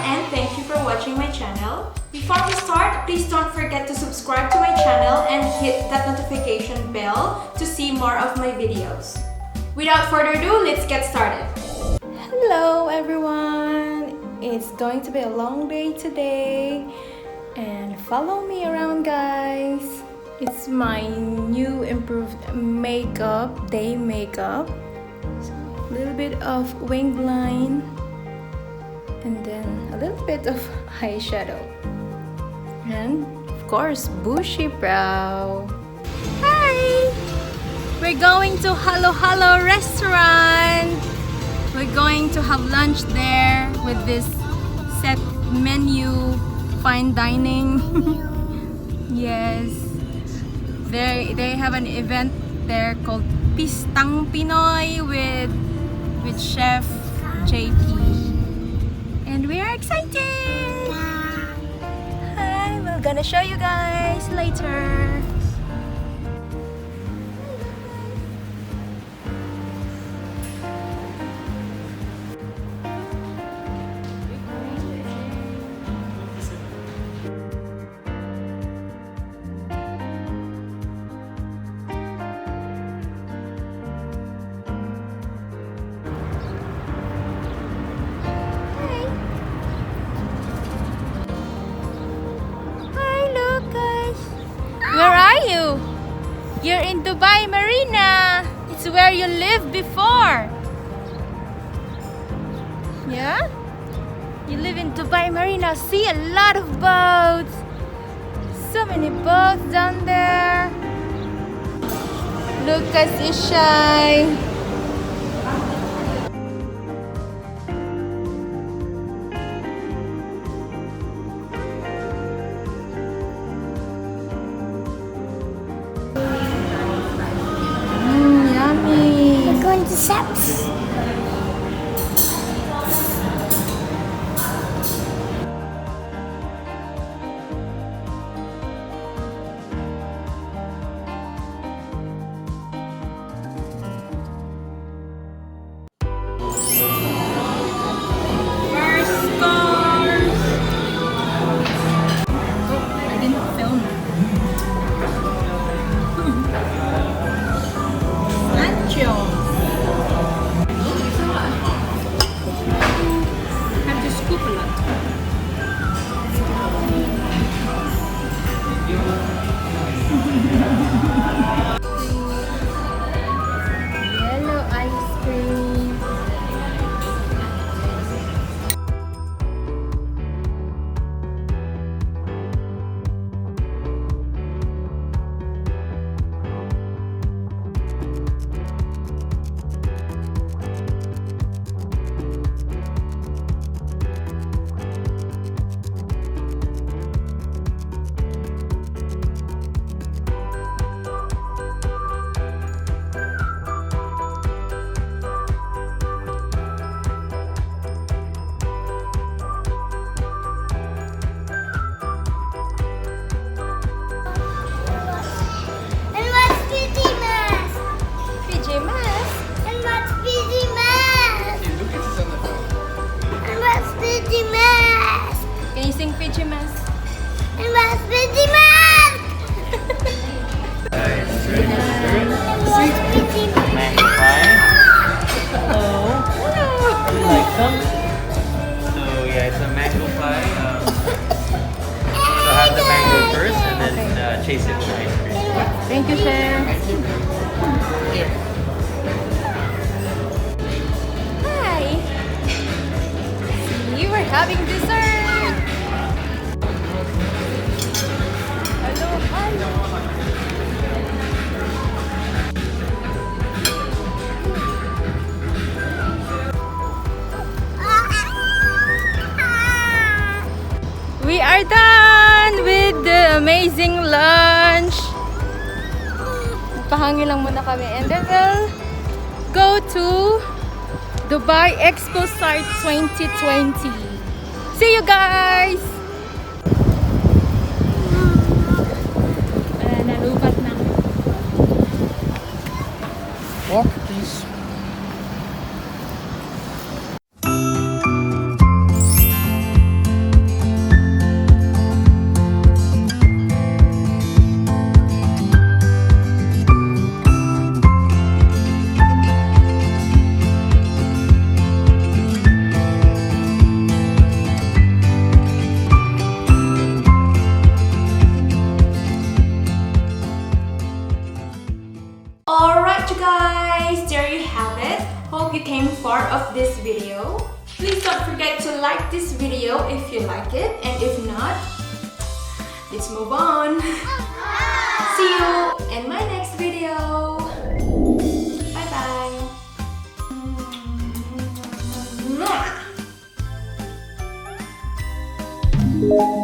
and thank you for watching my channel. Before we start, please don't forget to subscribe to my channel and hit that notification bell to see more of my videos. Without further ado, let's get started. Hello everyone! It's going to be a long day today and follow me around, guys. It's my new improved makeup, day makeup. So, a little bit of wing line and then a little bit of eyeshadow. And of course, bushy brow. Hi! We're going to 𝓁𝒾𝓋𝓒 restaurant. We're going to have lunch there with this set menu, fine dining. Yes. They have an event there called Pistang Pinoy with Chef JP. And we are excited! Hi, we're gonna show you guys later. Where are you? You're in Dubai Marina. It's where you lived before. Yeah? You live in Dubai Marina. See a lot of boats. So many boats down there. Lucas is shy. Going to Seps. Can you sing Fiji Mask? And what's Fiji Mask? Mango pie. Hello. Would you like some? So yeah, it's a mango pie. So have the mango first and then chase it with ice cream. Thank you, Chef. Hi. See, we're having dessert. Hello, hello. We are done with the amazing lunch. Pahangin lang muna kami and then we'll go to Dubai Expo Site 2020. See you guys! Nalubat na. Walk, please. more of this video. Please don't forget to like this video if you like it, and if not, let's move on. See you in my next video. Bye bye.